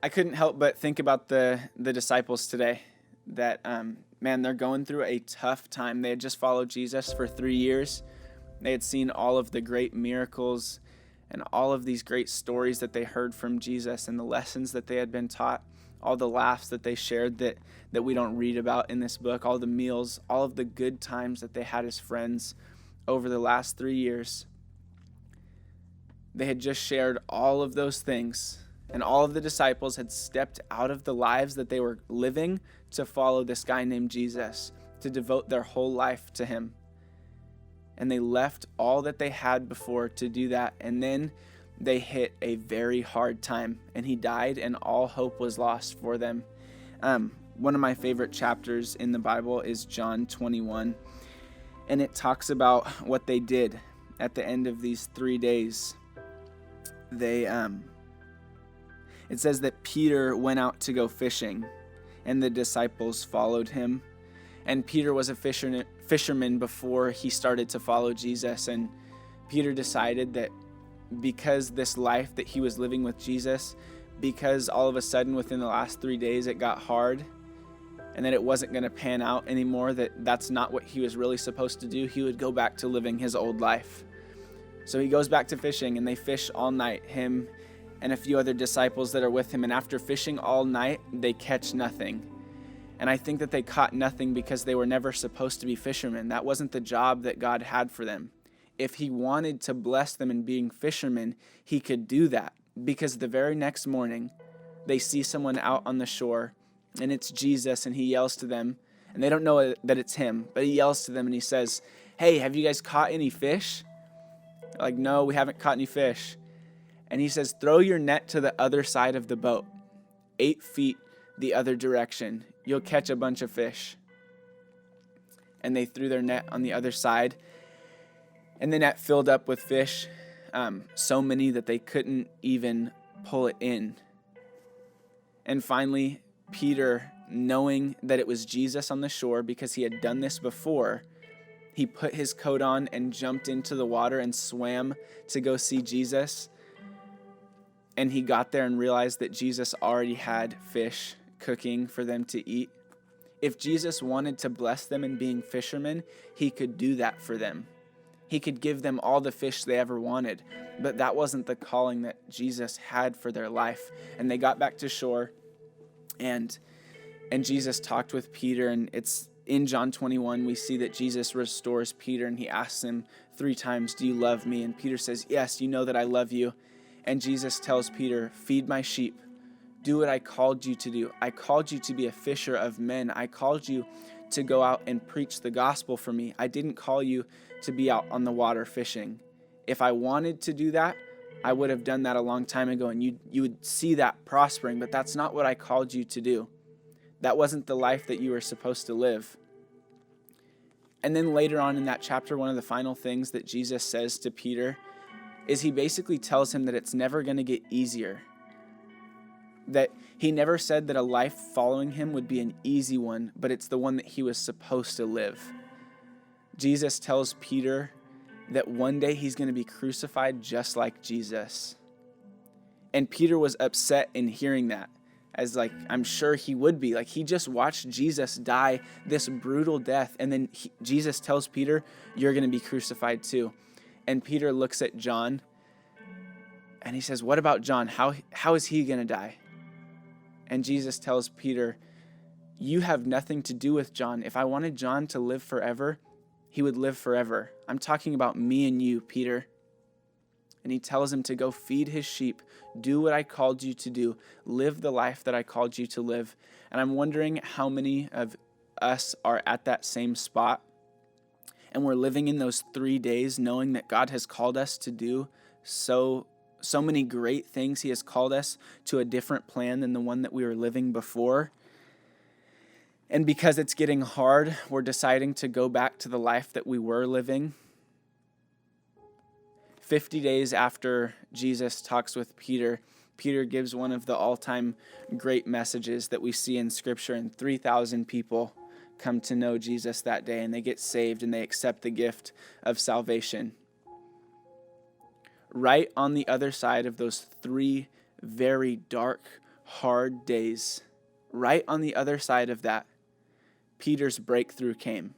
I couldn't help but think about the disciples today. That man, they're going through a tough time. They had just followed Jesus for 3 years. They had seen all of the great miracles and all of these great stories that they heard from Jesus and the lessons that they had been taught, all the laughs that they shared that we don't read about in this book, all the meals, all of the good times that they had as friends over the last 3 years. They had just shared all of those things, and all of the disciples had stepped out of the lives that they were living to follow this guy named Jesus, to devote their whole life to him. And they left all that they had before to do that, and then they hit a very hard time, and he died, and all hope was lost for them. One of my favorite chapters in the Bible is John 21, and it talks about what they did at the end of these 3 days. It says that Peter went out to go fishing, and the disciples followed him. And Peter was a fisherman before he started to follow Jesus. And Peter decided that because this life that he was living with Jesus, because all of a sudden within the last 3 days it got hard, and that it wasn't going to pan out anymore, that's not what he was really supposed to do, he would go back to living his old life. So he goes back to fishing, and they fish all night, him and a few other disciples that are with him. And after fishing all night, they catch nothing. And I think that they caught nothing because they were never supposed to be fishermen. That wasn't the job that God had for them. If he wanted to bless them in being fishermen, he could do that. Because the very next morning, they see someone out on the shore, and it's Jesus, and he yells to them. And they don't know that it's him, but he yells to them and he says, "Hey, have you guys caught any fish?" They're like, "No, we haven't caught any fish." And he says, "Throw your net to the other side of the boat, 8 feet the other direction. You'll catch a bunch of fish." And they threw their net on the other side, and the net filled up with fish, so many that they couldn't even pull it in. And finally, Peter, knowing that it was Jesus on the shore because he had done this before, he put his coat on and jumped into the water and swam to go see Jesus. And he got there and realized that Jesus already had fish cooking for them to eat. If Jesus wanted to bless them in being fishermen, he could do that for them. He could give them all the fish they ever wanted, but that wasn't the calling that Jesus had for their life. And they got back to shore, and Jesus talked with Peter, and it's in John 21, we see that Jesus restores Peter, and he asks him 3 times, "Do you love me?" And Peter says, "Yes, you know that I love you." And Jesus tells Peter, "Feed my sheep. Do what I called you to do. I called you to be a fisher of men. I called you to go out and preach the gospel for me. I didn't call you to be out on the water fishing. If I wanted to do that, I would have done that a long time ago, and you would see that prospering, but that's not what I called you to do. That wasn't the life that you were supposed to live." And then later on in that chapter, one of the final things that Jesus says to Peter is he basically tells him that it's never going to get easier. That he never said that a life following him would be an easy one, but it's the one that he was supposed to live. Jesus tells Peter that one day he's going to be crucified just like Jesus. And Peter was upset in hearing that, as I'm sure he would be. He just watched Jesus die this brutal death, and then Jesus tells Peter, "You're going to be crucified too." And Peter looks at John, and he says, "What about John? How is he going to die?" And Jesus tells Peter, "You have nothing to do with John. If I wanted John to live forever, he would live forever. I'm talking about me and you, Peter." And he tells him to go feed his sheep, do what I called you to do, live the life that I called you to live. And I'm wondering how many of us are at that same spot. And we're living in those 3 days knowing that God has called us to do so many great things. He has called us to a different plan than the one that we were living before. And because it's getting hard, we're deciding to go back to the life that we were living. 50 days after Jesus talks with Peter, Peter gives one of the all-time great messages that we see in Scripture, and 3,000 people come to know Jesus that day, and they get saved, and they accept the gift of salvation. Right on the other side of those 3 very dark, hard days, right on the other side of that, Peter's breakthrough came.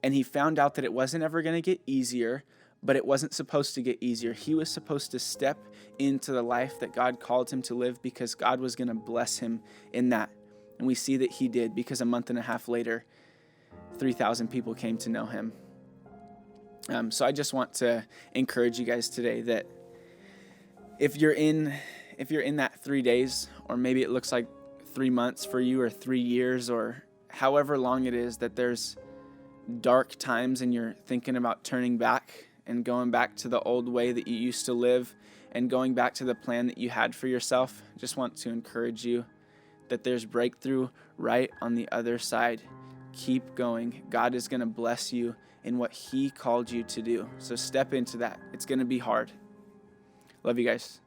And he found out that it wasn't ever going to get easier, but it wasn't supposed to get easier. He was supposed to step into the life that God called him to live because God was going to bless him in that. And we see that he did, because a month and a half later, 3,000 people came to know him. So I just want to encourage you guys today that if you're in that 3 days, or maybe it looks like 3 months for you, or 3 years, or however long it is, that there's dark times and you're thinking about turning back and going back to the old way that you used to live and going back to the plan that you had for yourself, I just want to encourage you that there's breakthrough right on the other side. Keep going. God is going to bless you in what he called you to do. So step into that. It's going to be hard. Love you guys.